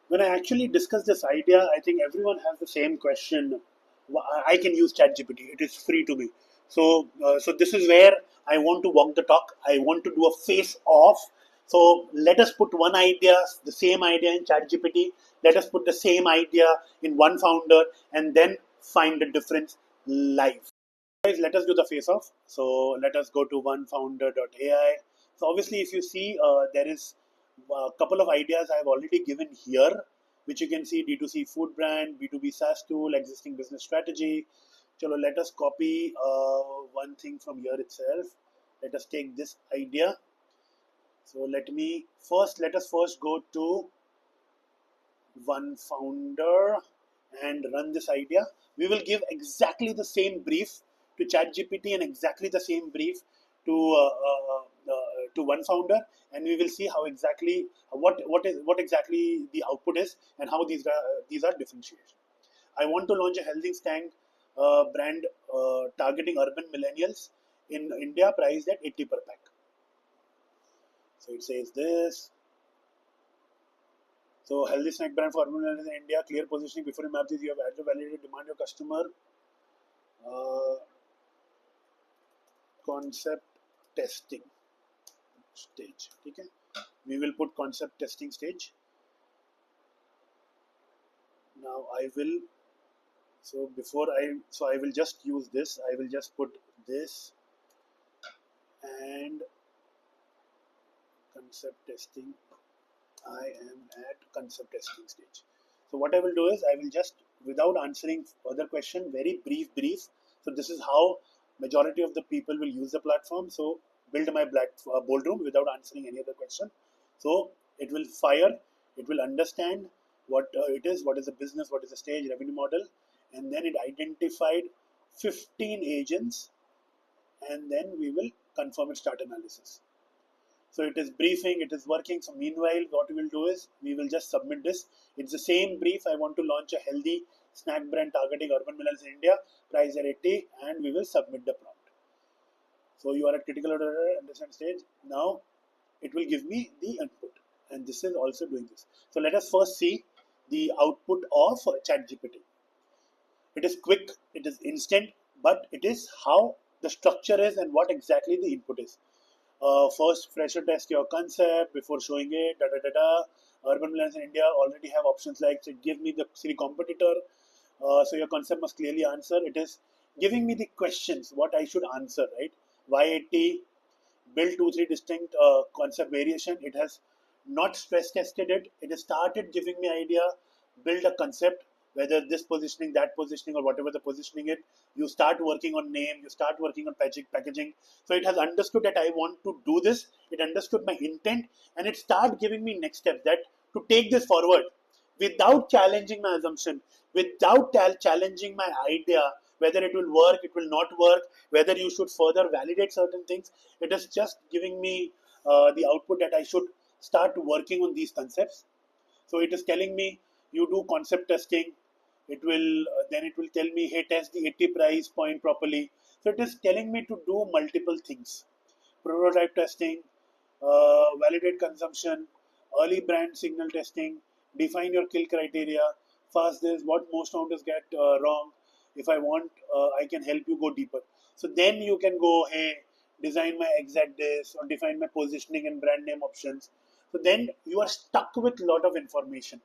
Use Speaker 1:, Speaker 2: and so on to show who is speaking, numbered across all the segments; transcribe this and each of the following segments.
Speaker 1: when I actually discuss this idea, I think everyone has the same question. I can use ChatGPT. It is free to me. So this is where I want to walk the talk. I want to do a face off. So let us put one idea, the same idea in ChatGPT. Let us put the same idea in 1Founder, and then find the difference live. Guys, let us do the face off. So let us go to 1founder.ai. So obviously, if you see, there is a couple of ideas I have already given here, which you can see: D2C food brand, B2B SaaS tool, existing business strategy. Chalo, let us copy one thing from here itself. Let us take this idea. So let us first go to 1Founder and run this idea. We will give exactly the same brief to ChatGPT and exactly the same brief to 1Founder, and we will see how exactly what exactly the output is and how these are differentiated. I want to launch a healthy snack brand targeting urban millennials in India, priced at 80 per pack. So it says this. So healthy snack brand for urban millennials in India, clear positioning. Before you map this, you have had to validate demand your customer. Concept testing stage. Okay, we will put concept testing stage. Now I will. So I will just use this. I will just put this and concept testing. I am at concept testing stage. So what I will do is I will just, without answering further question, very brief. So this is how majority of the people will use the platform. So build my boardroom without answering any other question. So it will fire, it will understand what it is, what is the business, what is the stage, revenue model, and then it identified 15 agents, and then we will confirm its start analysis. So it is briefing, it is working. So meanwhile, what we will do is we will just submit this. It's the same brief. I want to launch a healthy snack brand targeting urban millennials in India, price at 80, and we will submit the prompt. So you are at critical understand stage. Now it will give me the input, and this is also doing this. So let us first see the output of ChatGPT. It is quick, it is instant, but it is how the structure is and what exactly the input is. First, fresher test your concept before showing it. Urban millennials in India already have options like, so give me the city competitor. So your concept must clearly answer. It is giving me the questions what I should answer, right? Y80, build 2-3 distinct concept variation. It has not stress tested it. It has started giving me idea, build a concept, whether this positioning, that positioning, or whatever the positioning it. You start working on name, you start working on packaging. So it has understood that I want to do this. It understood my intent, and it start giving me next steps that to take this forward without challenging my assumption, without challenging my idea, whether it will work, it will not work, whether you should further validate certain things. It is just giving me the output that I should start working on these concepts. So it is telling me you do concept testing. It will then it will tell me, hey, test the 80 price point properly. So it is telling me to do multiple things: prototype testing, validate consumption, early brand signal testing, define your kill criteria. Fast this, what most founders get wrong. If I want, I can help you go deeper. So then you can go, hey, design my exact this or define my positioning and brand name options. So then you are stuck with a lot of information.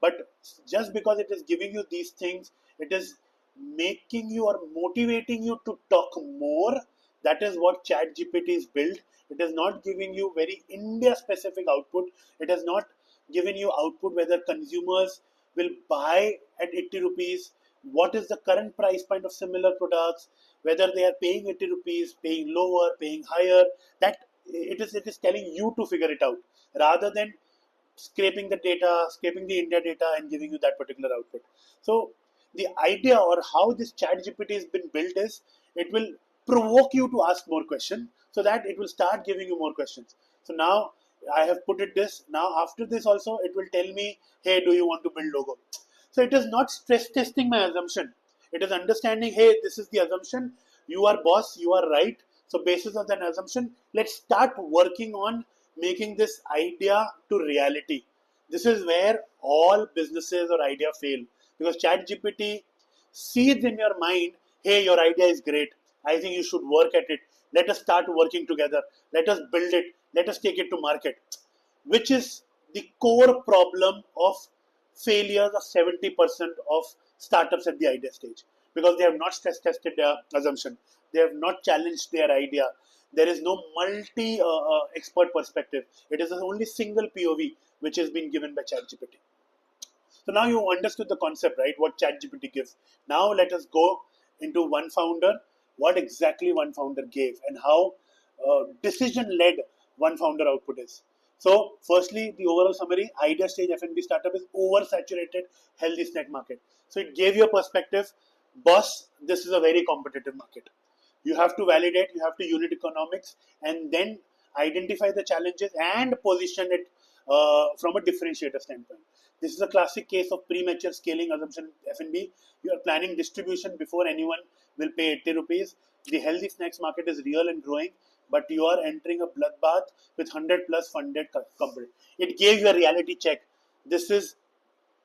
Speaker 1: But just because it is giving you these things, it is making you or motivating you to talk more. That is what ChatGPT is built. It is not giving you very India specific output. It has not given you output whether consumers will buy at 80 rupees, what is the current price point of similar products, whether they are paying 80 rupees, paying lower, paying higher. That it is telling you to figure it out rather than scraping the data, scraping the India data, and giving you that particular output. So the idea or how this chat GPT has been built is it will provoke you to ask more questions so that it will start giving you more questions. So now I have put it this. Now after this also it will tell me, hey, do you want to build logo? So it is not stress testing my assumption. It is understanding, hey, this is the assumption. You are boss, you are right. So basis of that assumption, let's start working on making this idea to reality. This is where all businesses or idea fail, because ChatGPT seeds in your mind, hey, your idea is great. I think you should work at it. Let us start working together. Let us build it. Let us take it to market, which is the core problem of failures of 70% of startups at the idea stage, because they have not stress tested their assumption. They have not challenged their idea. There is no multi expert perspective. It is only single POV which has been given by ChatGPT. So now you understood the concept, right? What ChatGPT gives. Now let us go into 1Founder. What exactly 1Founder gave and how decision-led 1Founder output is. So, firstly, the overall summary: idea stage F&B startup is oversaturated healthy snack market. So it gave you a perspective, boss. This is a very competitive market. You have to validate, you have to unit economics, and then identify the challenges and position it from a differentiator standpoint. This is a classic case of premature scaling assumption F&B. You are planning distribution before anyone will pay 80 rupees. The healthy snacks market is real and growing, but you are entering a bloodbath with 100 plus funded company. It gave you a reality check. This is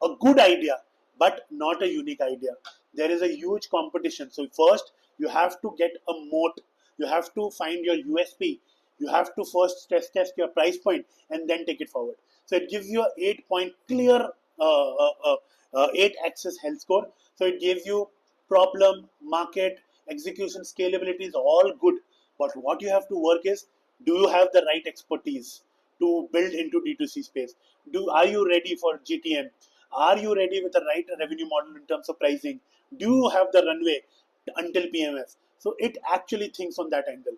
Speaker 1: a good idea, but not a unique idea. There is a huge competition. So first, you have to get a moat. You have to find your USP. You have to first stress test your price point and then take it forward. So it gives you a 8-point clear 8 axis health score. So it gives you problem, market, execution, scalability is all good. But what you have to work is, do you have the right expertise to build into D2C space? Are you ready for GTM? Are you ready with the right revenue model in terms of pricing? Do you have the runway until PMF? So it actually thinks on that angle.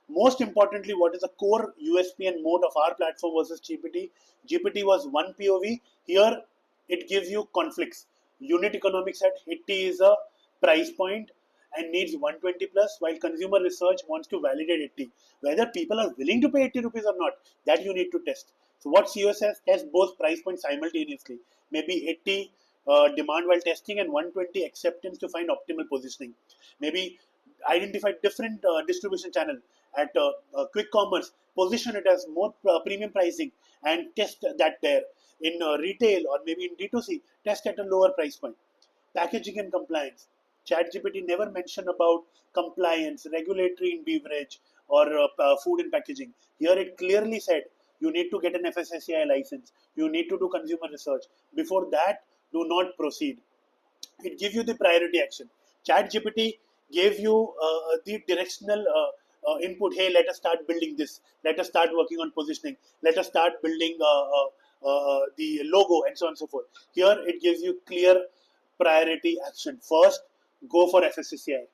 Speaker 1: Most importantly, what is the core USP and mode of our platform versus GPT? GPT was one POV. Here, it gives you conflicts. Unit economics at 80 is a price point and needs 120 plus, while consumer research wants to validate 80. Whether people are willing to pay 80 rupees or not, that you need to test. So what CEO says, test both price points simultaneously. Maybe 80 demand while testing and 120 acceptance to find optimal positioning. Maybe identify different distribution channel at quick commerce, position it as more premium pricing and test that there. In retail or maybe in D2C, test at a lower price point. Packaging and compliance. ChatGPT never mentioned about compliance, regulatory in beverage or food and packaging. Here it clearly said you need to get an FSSAI license. You need to do consumer research. Before that, do not proceed. It gives you the priority action. ChatGPT gave you the directional input. Hey, let us start building this. Let us start working on positioning. Let us start building the logo and so on and so forth. Here it gives you clear priority action. First, go for FSCCI.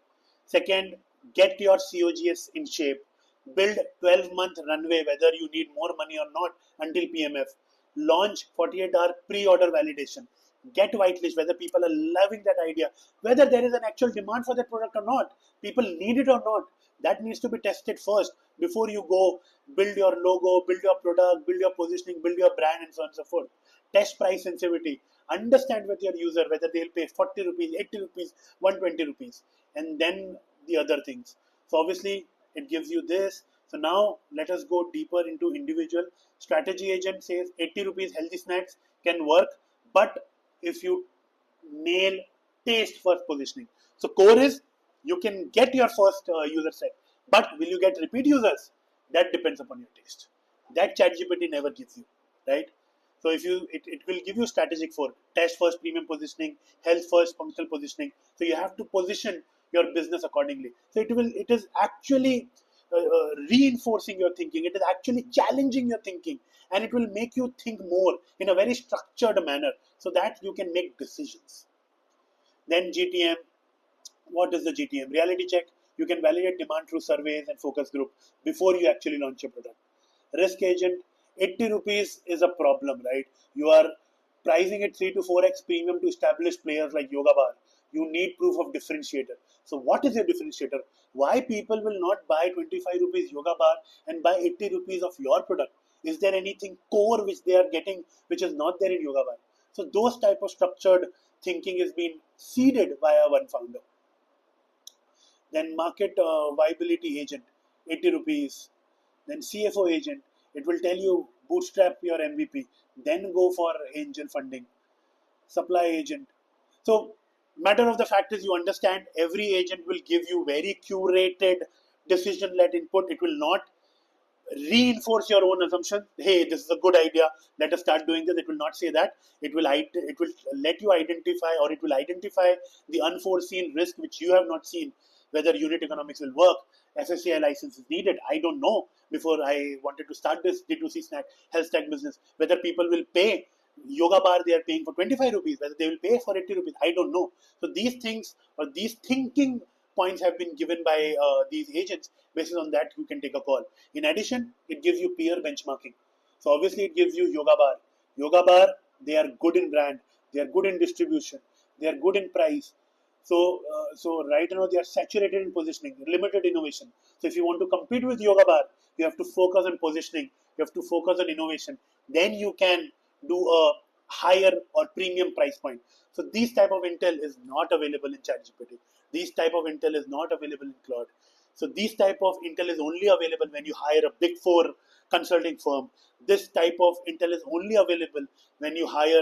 Speaker 1: Second, get your COGS in shape. Build 12-month runway whether you need more money or not until PMF. Launch 48-hour pre-order validation. Get whitelist whether people are loving that idea, whether there is an actual demand for that product or not. People need it or not. That needs to be tested first before you go build your logo, build your product, build your positioning, build your brand, and so on and so forth. Test price sensitivity. Understand with your user whether they'll pay 40 rupees, 80 rupees, 120 rupees, and then the other things. So obviously it gives you this. So now let us go deeper into individual. Strategy agent says 80 rupees healthy snacks can work, but if you nail taste first positioning. So core is you can get your first user set, but will you get repeat users? That depends upon your taste. That ChatGPT never gives you, right? So if you, it will give you strategic for test first, premium positioning, health first, functional positioning. So you have to position your business accordingly. So it is actually reinforcing your thinking. It is actually challenging your thinking, and it will make you think more in a very structured manner so that you can make decisions. Then GTM. What is the GTM? Reality check. You can validate demand through surveys and focus group before you actually launch your product. Risk agent. 80 rupees is a problem, right? You are pricing it 3 to 4x premium to established players like Yoga Bar. You need proof of differentiator. So what is your differentiator? Why people will not buy 25 rupees Yoga Bar and buy 80 rupees of your product? Is there anything core which they are getting which is not there in Yoga Bar? So those type of structured thinking is being seeded via 1Founder. Then market viability agent, 80 rupees. Then CFO agent, it will tell you bootstrap your MVP, then go for angel funding, supply agent. So, matter of the fact is you understand every agent will give you very curated decision-led input. It will not reinforce your own assumption. Hey, this is a good idea. Let us start doing this. It will not say that. It will let you identify, or it will identify the unforeseen risk which you have not seen. Whether unit economics will work, FSCI license is needed. I don't know. Before I wanted to start this D2C snack health tech business, whether people will pay yoga bar they are paying for 25 rupees, whether they will pay for 80 rupees, I don't know. So these things, or these thinking points have been given by these agents. Based on that, you can take a call. In addition, it gives you peer benchmarking. So obviously, it gives you Yoga Bar. Yoga Bar, they are good in brand, they are good in distribution, they are good in price. So right now they are saturated in positioning, limited innovation. So if you want to compete with Yoga Bar, you have to focus on positioning. You have to focus on innovation. Then you can do a higher or premium price point. So these type of intel is not available in ChatGPT. These type of intel is not available in Claude. So these type of intel is only available when you hire a big four consulting firm. This type of intel is only available when you hire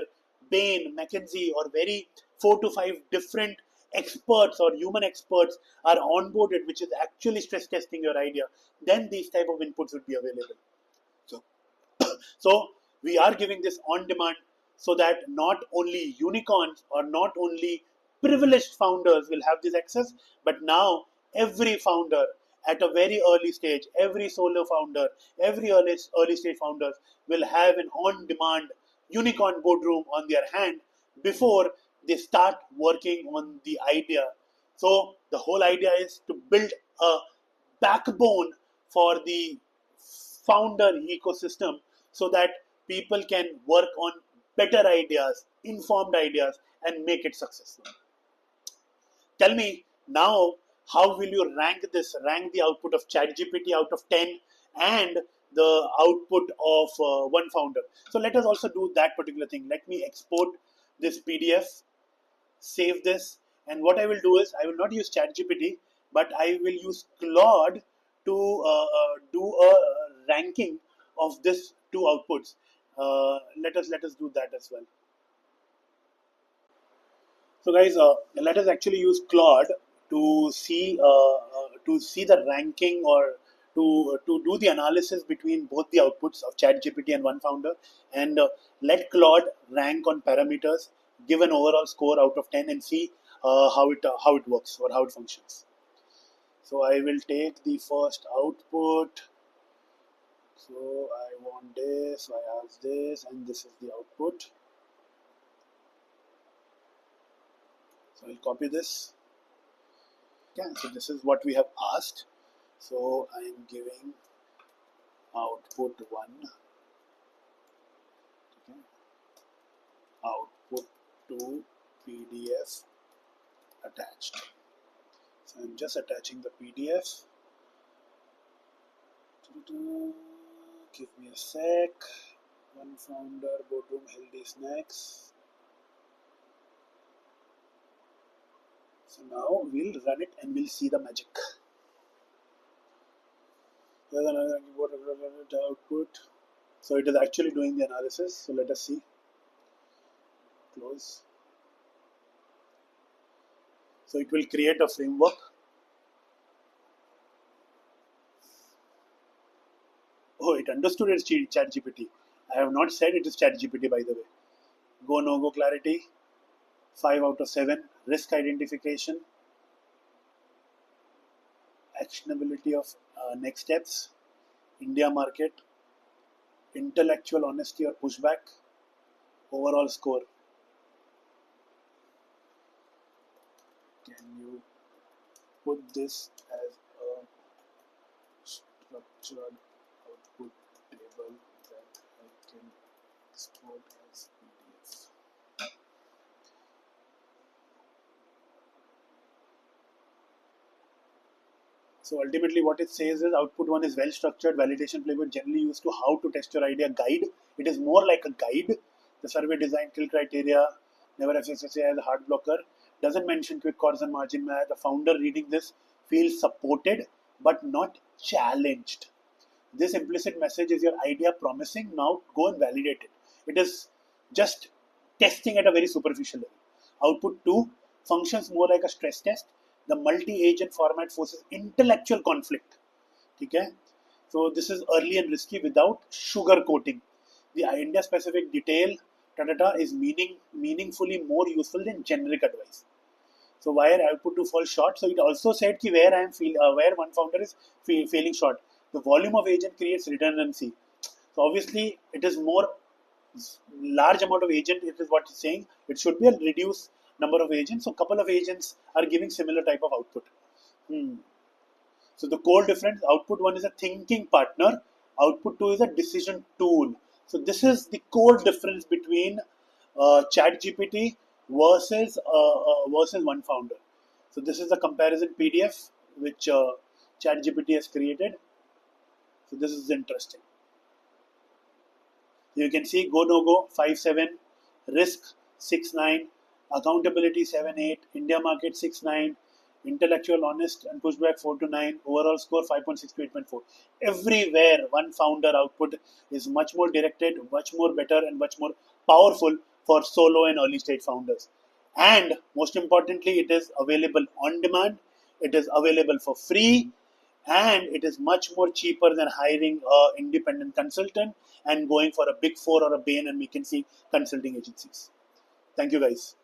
Speaker 1: Bain, McKinsey, or very 4 to 5 different experts or human experts are onboarded, which is actually stress testing your idea. Then these type of inputs would be available. So so we are giving this on demand so that not only unicorns or not only privileged founders will have this access, but now every founder at a very early stage, every solo founder, every early stage founders will have an on demand unicorn boardroom on their hand before they start working on the idea. So the whole idea is to build a backbone for the founder ecosystem so that people can work on better ideas, informed ideas, and make it successful. Tell me now, how will you rank this? Rank the output of ChatGPT out of 10 and the output of 1Founder. So let us also do that particular thing. Let me export this PDF, save this, and what I will do is I will not use ChatGPT, but I will use Claude to do a ranking of this two outputs. Let us do that as well. So guys, let us actually use Claude to see the ranking, or to do the analysis between both the outputs of ChatGPT and 1Founder, and let Claude rank on parameters, give an overall score out of 10, and see how it works or how it functions. So I will take the first output. So I want this, so I ask this, and this is the output. So I'll copy this. Okay, so this is what we have asked. So I am giving output 1, okay, output 2, PDF attached. So I'm just attaching the PDF. Give me a sec. 1Founder boardroom healthy snacks. So now we'll run it and we'll see the magic. There's another output. So it is actually doing the analysis. So let us see. Close. So it will create a framework. Oh, it understood it's ChatGPT. I have not said it is ChatGPT, by the way. Go no go clarity. 5 out of 7. Risk identification. Actionability of next steps. India market. Intellectual honesty or pushback. Overall score. Can you put this as a structured output table that I can export as PDF? So ultimately what it says is output 1 is well structured validation playbook generally used to how to test your idea guide. It is more like a guide. The survey design kill criteria, never FSSAI as a hard blocker, doesn't mention quick cores and margin math. The founder reading this feels supported but not challenged. This implicit message is your idea promising. Now go and validate it. It is just testing at a very superficial level. Output 2 functions more like a stress test. The multi-agent format forces intellectual conflict. Okay? So this is early and risky without sugar coating. The idea specific detail is meaningfully more useful than generic advice. So why are output to fall short? So it also said ki where where 1Founder is failing short. The volume of agent creates redundancy. So obviously it is more large amount of agent. It is what it's saying. It should be a reduced number of agents. So couple of agents are giving similar type of output. So the core difference: output 1 is a thinking partner, output 2 is a decision tool. So this is the core difference between ChatGPT versus 1Founder. So this is the comparison PDF which ChatGPT has created. So this is interesting. You can see go no go 5.7, risk 6.9, accountability 7.8, India market 6.9, intellectual honest and pushback 4 to 9, overall score 5.6 to 8.4. Everywhere 1Founder output is much more directed, much more better, and much more powerful for solo and early stage founders. And most importantly, it is available on demand, it is available for free, and it is much more cheaper than hiring an independent consultant and going for a big four or a Bain and McKinsey consulting agencies. Thank you guys.